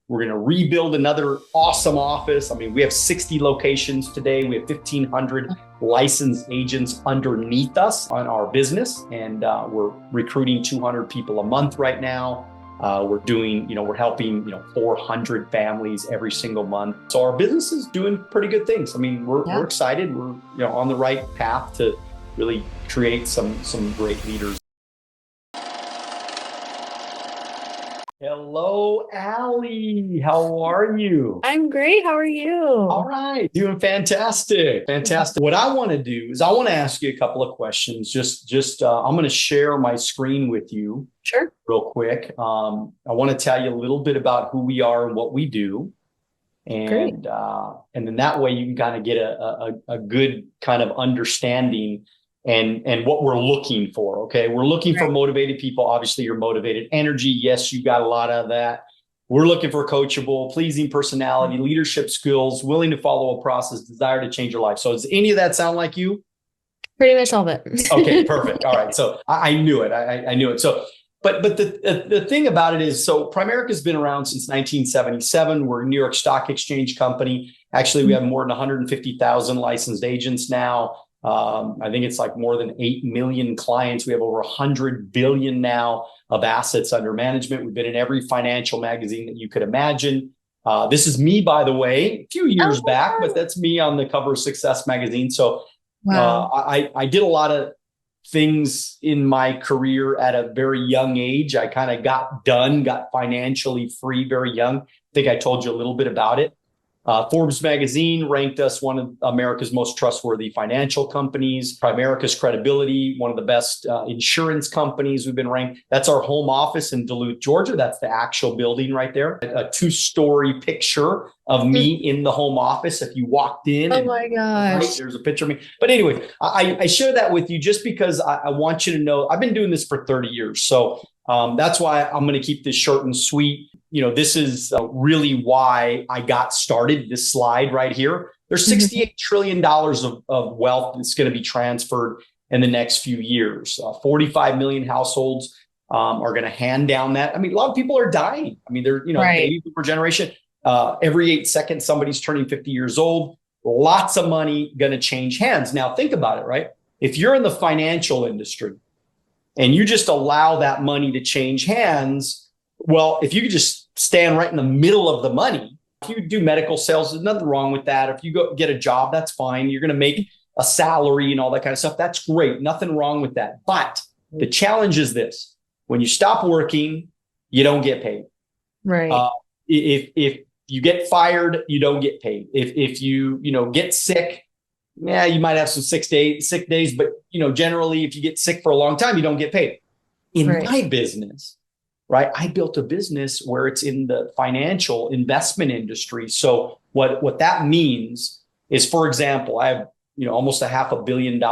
We're going to rebuild another awesome office. I mean, we have 60 locations today. We have 1,500 licensed agents underneath us on our business. And we're recruiting 200 people a month right now. We're helping, 400 families every single month. So our business is doing pretty good things. I mean, we're excited. We're, on the right path to really create some great leaders. Hello, Allie. How are you? I'm great. How are you? All right. Doing fantastic. Fantastic. What I want to do is I want to ask you a couple of questions. I'm going to share my screen with you. Sure. Real quick. I want to tell you a little bit about who we are and what we do. And then that way you can kind of get a good kind of understanding and what we're looking for. Okay. We're looking for motivated people. Obviously you're motivated. Energy. Yes, you got a lot of that. We're looking for coachable, pleasing personality, leadership skills, willing to follow a process, desire to change your life. So does any of that sound like you? Pretty much all of it. Okay, perfect. All right. So I knew it. I knew it. So, but the thing about it is, so Primerica's been around since 1977. We're a New York Stock Exchange company. Actually, we have more than 150,000 licensed agents now. I think it's like more than 8 million clients. We have over 100 billion now of assets under management. We've been in every financial magazine that you could imagine. This is me, by the way, a few years back, but that's me on the cover of Success magazine. So I did a lot of things in my career at a very young age. I kind of got financially free very young. I think I told you a little bit about it. Forbes magazine ranked us one of America's most trustworthy financial companies. Primerica's credibility, one of the best insurance companies we've been ranked. That's our home office in Duluth, Georgia. That's the actual building right there. A 2-story picture of me in the home office. If you walked in, oh my gosh, right, there's a picture of me. But anyway, I share that with you just because I want you to know I've been doing this for 30 years. So that's why I'm going to keep this short and sweet. This is really why I got started. This slide right here. There's $68 trillion of wealth that's going to be transferred in the next few years. 45 million households are going to hand down that. I mean, a lot of people are dying. I mean, they're, baby boomer generation. Every 8 seconds, somebody's turning 50 years old. Lots of money going to change hands. Now, think about it, right? If you're in the financial industry and you just allow that money to change hands, well, if you could just stand right in the middle of the money, if you do medical sales, there's nothing wrong with that. If you go get a job, that's fine. You're going to make a salary and all that kind of stuff. That's great. Nothing wrong with that. But the challenge is this: when you stop working, you don't get paid. Right. If you get fired, you don't get paid. If you get sick, you might have some sick days, but generally, if you get sick for a long time, you don't get paid. In my business, right, I built a business where it's in the financial investment industry. So what that means is, for example, I have almost $500 million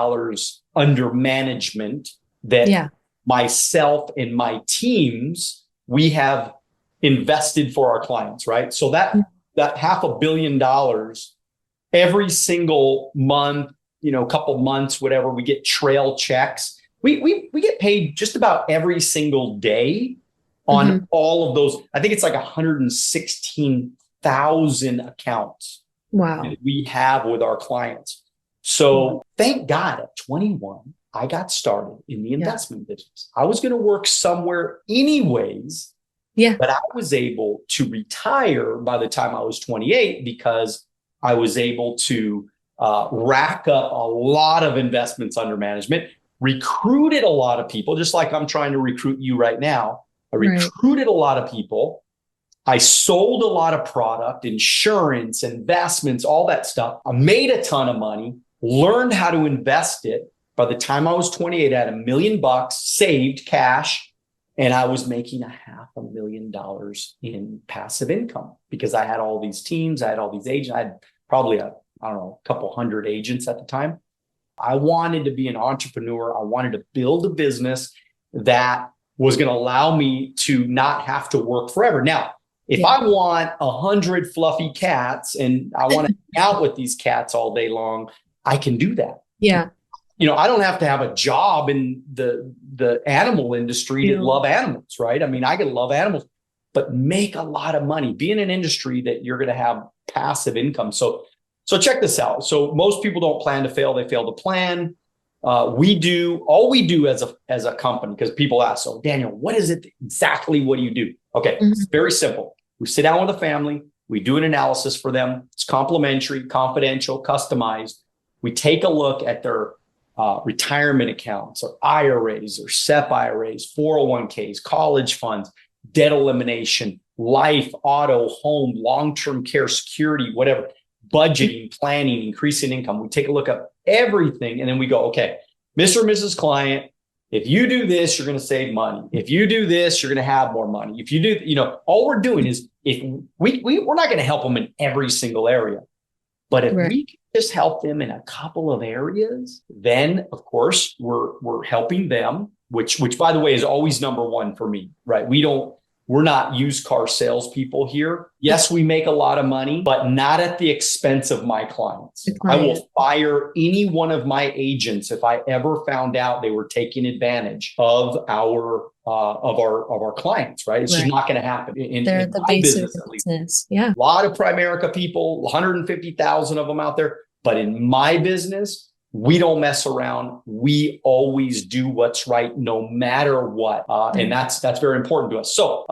under management that myself and my teams we have invested for our clients, right? So that $500 million every single month, couple months, whatever, we get trail checks. We get paid just about every single day on all of those. I think it's like 116,000 accounts that we have with our clients. So thank God at 21, I got started in the investment business. I was going to work somewhere anyways, but I was able to retire by the time I was 28 because I was able to rack up a lot of investments under management, recruited a lot of people, just like I'm trying to recruit you right now. I recruited a lot of people. I sold a lot of product, insurance, investments, all that stuff. I made a ton of money, learned how to invest it. By the time I was 28, I had $1 million saved cash, and I was making $500,000 in passive income because I had all these teams. I had all these agents. I had probably a couple hundred agents at the time. I wanted to be an entrepreneur. I wanted to build a business that was going to allow me to not have to work forever. Now, if I want 100 fluffy cats and I want to hang out with these cats all day long, I can do that. Yeah. I don't have to have a job in the animal industry to love animals, right? I mean, I can love animals. but make a lot of money. Be in an industry that you're going to have passive income. So check this out. So most people don't plan to fail. They fail to plan. All we do as a company, because people ask, so Daniel, what is it exactly? What do you do? Okay. It's very simple. We sit down with a family. We do an analysis for them. It's complimentary, confidential, customized. We take a look at their retirement accounts or IRAs or SEP IRAs, 401ks, college funds, debt elimination, life, auto, home, long-term care, security, whatever, budgeting, planning, increasing income. We take a look at everything and then we go, okay, Mr. or Mrs. Client, if you do this, you're going to save money. If you do this, you're going to have more money. If you do, all we're doing is if we're not going to help them in every single area, but if we can just help them in a couple of areas, then of course we're helping them, which by the way is always number one for me, right? We're not used car salespeople here. Yes, we make a lot of money, but not at the expense of my clients. I will fire any one of my agents if I ever found out they were taking advantage of our clients, right? It's just not going to happen. They're the base of business. Yeah. A lot of Primerica people, 150,000 of them out there. But in my business, we don't mess around. We always do what's right, no matter what, and that's very important to us. So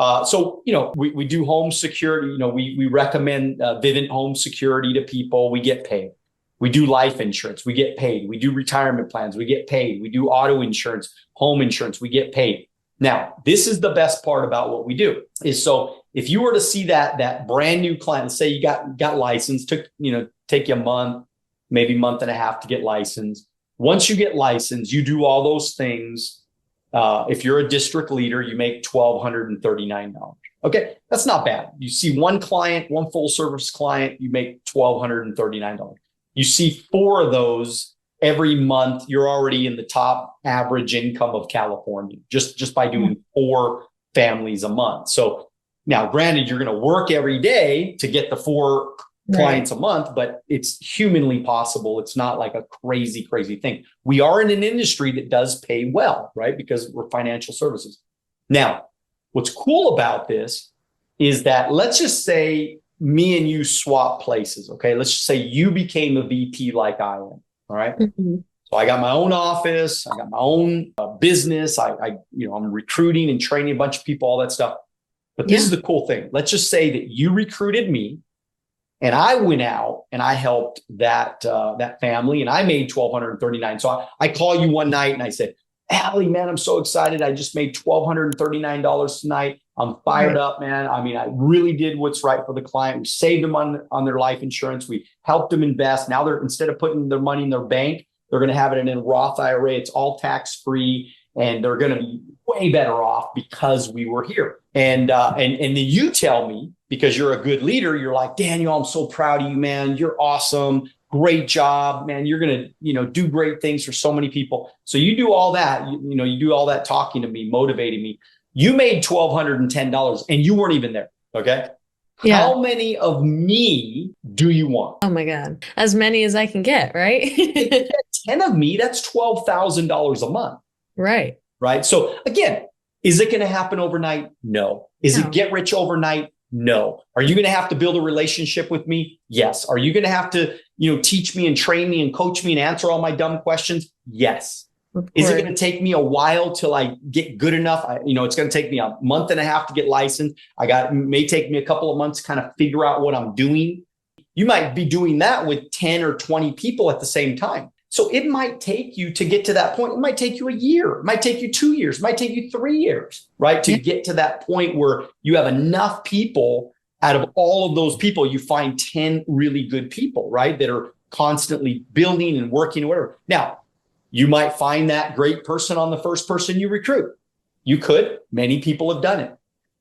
we do home security. We recommend Vivint home security to people. We get paid. We do life insurance. We get paid. We do retirement plans. We get paid. We do auto insurance, home insurance. We get paid. Now, this is the best part about what we do is so if you were to see that brand new client, say you got licensed, take you a month, maybe month and a half to get licensed. Once you get licensed, you do all those things. If you're a district leader, you make $1,239. Okay, that's not bad. You see one client, one full service client, you make $1,239. You see 4 of those every month, you're already in the top average income of California, just by doing 4 families a month. So now, granted, you're going to work every day to get the 4 clients a month, but it's humanly possible. It's not like a crazy thing. We are in an industry that does pay well, right? Because we're financial services. Now, what's cool about this is that let's just say me and you swap places. Okay. Let's just say you became a VP like I am. All right. Mm-hmm. So I got my own office. I got my own business. I'm recruiting and training a bunch of people, all that stuff. But this is the cool thing. Let's just say that you recruited me. And I went out and I helped that family and I made $1,239. So I call you one night and I said, Allie, man, I'm so excited. I just made $1,239 tonight. I'm fired up, man. I mean, I really did what's right for the client. We saved them on their life insurance. We helped them invest. Now they're, instead of putting their money in their bank, they're going to have it in a Roth IRA. It's all tax-free. And they're going to be way better off because we were here. And then you tell me, because you're a good leader, you're like, Daniel, I'm so proud of you, man. You're awesome. Great job, man. You're going to, do great things for so many people. So you do all that, you do all that talking to me, motivating me. You made $1,210 and you weren't even there. Okay. Yeah. How many of me do you want? Oh my God. As many as I can get, right? If you get 10 of me, that's $12,000 a month. Right. Right. So again, is it going to happen overnight? No. Is it get rich overnight? No. Are you going to have to build a relationship with me? Yes. Are you going to have to, teach me and train me and coach me and answer all my dumb questions? Yes. Is it going to take me a while till I get good enough? It's going to take me a month and a half to get licensed. May take me a couple of months to kind of figure out what I'm doing. You might be doing that with 10 or 20 people at the same time. So it might take you to get to that point. It might take you a year. It might take you 2 years. It might take you 3 years, right? To get to that point where you have enough people. Out of all of those people, you find 10 really good people, right? That are constantly building and working or whatever. Now, you might find that great person on the first person you recruit. You could. Many people have done it.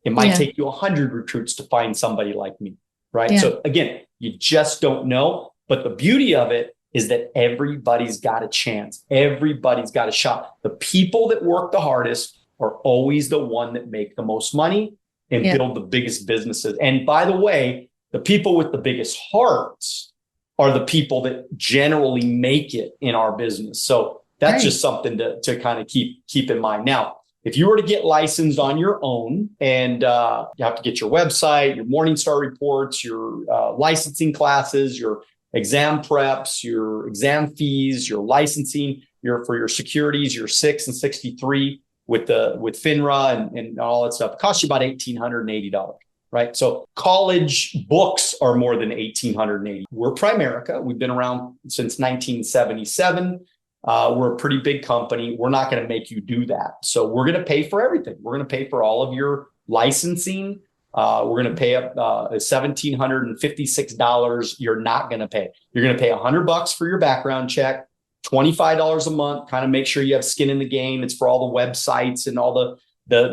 It might take you 100 recruits to find somebody like me, right? Yeah. So again, you just don't know. But the beauty of it is that everybody's got a chance. Everybody's got a shot. The people that work the hardest are always the one that make the most money and build the biggest businesses. And by the way, the people with the biggest hearts are the people that generally make it in our business. So that's just something to kind of keep in mind. Now, if you were to get licensed on your own, and you have to get your website, your Morningstar reports, your licensing classes, your exam preps, your exam fees, your licensing, for your securities, your 6 and 63 with FINRA and all that stuff, it costs you about $1,880. Right. So college books are more than $1,880. We're Primerica. We've been around since 1977. We're a pretty big company. We're not going to make you do that. So we're going to pay for everything. We're going to pay for all of your licensing. We're going to pay up $1,756. You're not going to pay. You're going to pay $100 for your background check, $25 a month. Kind of make sure you have skin in the game. It's for all the websites and all the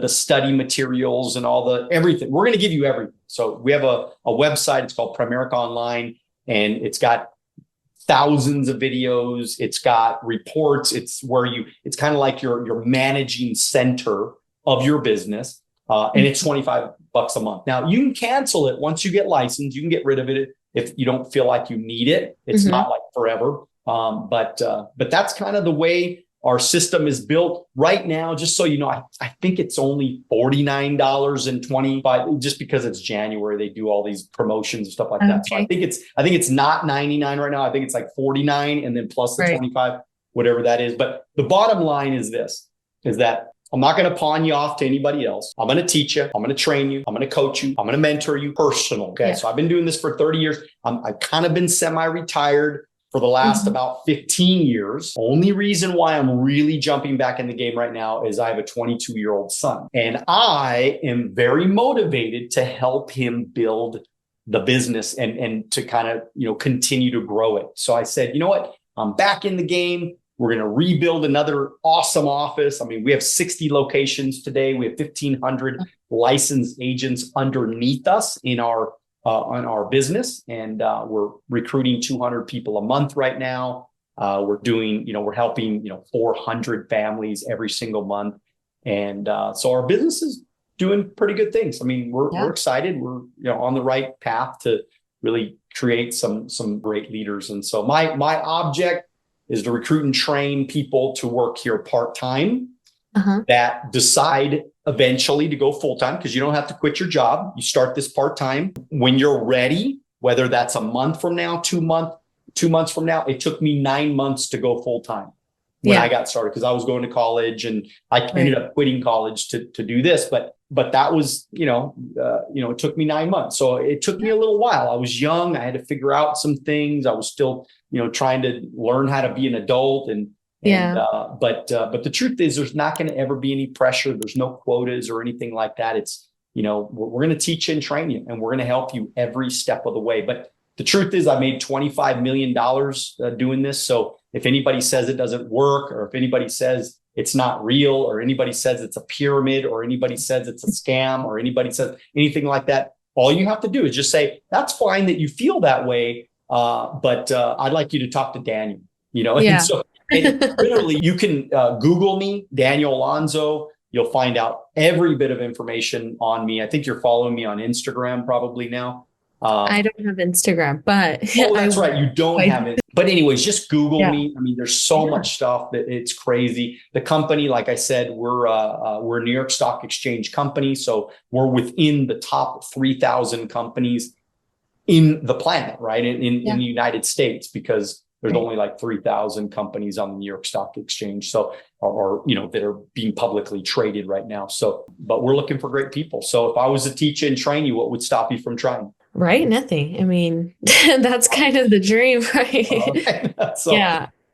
study materials and all the everything. We're going to give you everything. So we have a website. It's called Primerica Online, and it's got thousands of videos. It's got reports. It's kind of like your managing center of your business. And it's $25 a month. Now you can cancel it once you get licensed. You can get rid of it if you don't feel like you need it. It's not like forever. But that's kind of the way our system is built right now. Just so you know, I think it's only $49.25, just because it's January. They do all these promotions and stuff like that. So I think it's not $99 right now. I think it's like $49 and then plus the $25, whatever that is. But the bottom line is this: is that I'm not going to pawn you off to anybody else. I'm going to teach you. I'm going to train you. I'm going to coach you. I'm going to mentor you personal. Okay. So I've been doing this for 30 years. I've kind of been semi-retired for the last about 15 years. Only reason why I'm really jumping back in the game right now is I have a 22-year-old son, and I am very motivated to help him build the business and to kind of, continue to grow it. So I said, you know what? I'm back in the game. We're going to rebuild another awesome office. I mean, we have 60 locations today. We have 1,500 licensed agents underneath us on our business. And we're recruiting 200 people a month right now. We're helping, 400 families every single month. And so our business is doing pretty good things. I mean, we're excited. We're, on the right path to really create some great leaders. And so my object is to recruit and train people to work here part-time that decide eventually to go full-time, because you don't have to quit your job. You start this part-time when you're ready, whether that's a month from now, 2 months from now. It took me 9 months to go full-time when I got started, because I was going to college, and I ended up quitting college to do this. But that was, it took me 9 months. So it took me a little while. I was young. I had to figure out some things. I was still, trying to learn how to be an adult. But the truth is, there's not going to ever be any pressure. There's no quotas or anything like that. It's, we're going to teach you and train you, and we're going to help you every step of the way. But the truth is, I made $25 million doing this. So if anybody says it doesn't work, or if anybody says it's not real, or anybody says it's a pyramid, or anybody says it's a scam, or anybody says anything like that, all you have to do is just say, that's fine that you feel that way. But I'd like you to talk to Daniel, And so literally you can Google me, Daniel Alonzo. You'll find out every bit of information on me. I think you're following me on Instagram probably now. I don't have Instagram, but that's right. You don't have it. But anyways, just Google me. I mean, there's so much stuff that it's crazy. The company, like I said, we're a New York Stock Exchange company. So we're within the top 3,000 companies in the planet, right? In the United States, because there's only like 3,000 companies on the New York Stock Exchange. So, or that are being publicly traded right now. So, but we're looking for great people. So if I was to teach you and train you, what would stop you from trying? Right. Nothing. I mean, that's kind of the dream, right?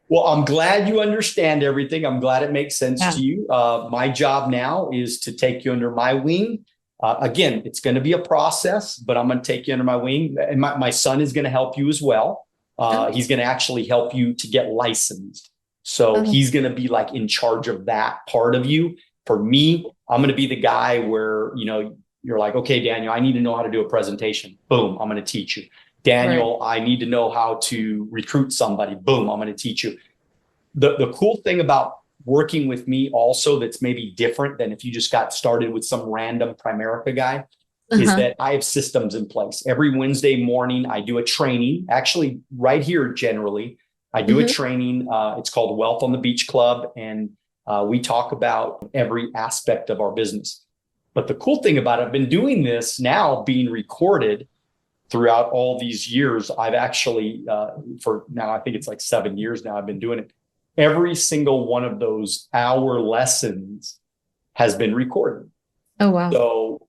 Well, I'm glad you understand everything. I'm glad it makes sense to you. My job now is to take you under my wing. Again, it's going to be a process, but I'm going to take you under my wing. And my son is going to help you as well. He's going to actually help you to get licensed. So he's going to be like in charge of that part of you. For me, I'm going to be the guy where, you're like, okay, Daniel, I need to know how to do a presentation. Boom, I'm going to teach you. Daniel, I need to know how to recruit somebody. Boom, I'm going to teach you. The cool thing about working with me also that's maybe different than if you just got started with some random Primerica guy is that I have systems in place. Every Wednesday morning, I do a training, actually right here generally. I do a training. It's called Wealth on the Beach Club. And We talk about every aspect of our business. But the cool thing about it, I've been doing this now being recorded throughout all these years. I've actually, for now, I think it's like 7 years now, I've been doing it. Every single one of those hour lessons has been recorded. Oh, wow.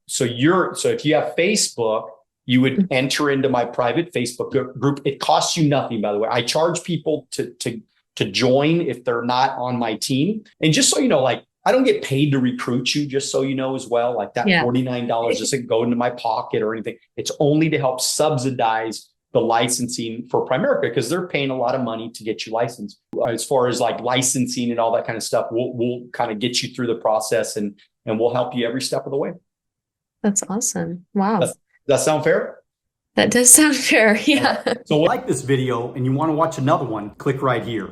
So if you have Facebook, you would enter into my private Facebook group. It costs you nothing, by the way. I charge people to join if they're not on my team. And just so you know, like, I don't get paid to recruit you, just so you know as well. Like that $49 doesn't go into my pocket or anything. It's only to help subsidize the licensing for Primerica, because they're paying a lot of money to get you licensed. As far as like licensing and all that kind of stuff, we'll kind of get you through the process and we'll help you every step of the way. That's awesome. Wow. Does that sound fair? That does sound fair. Yeah. So if you like this video and you want to watch another one, click right here.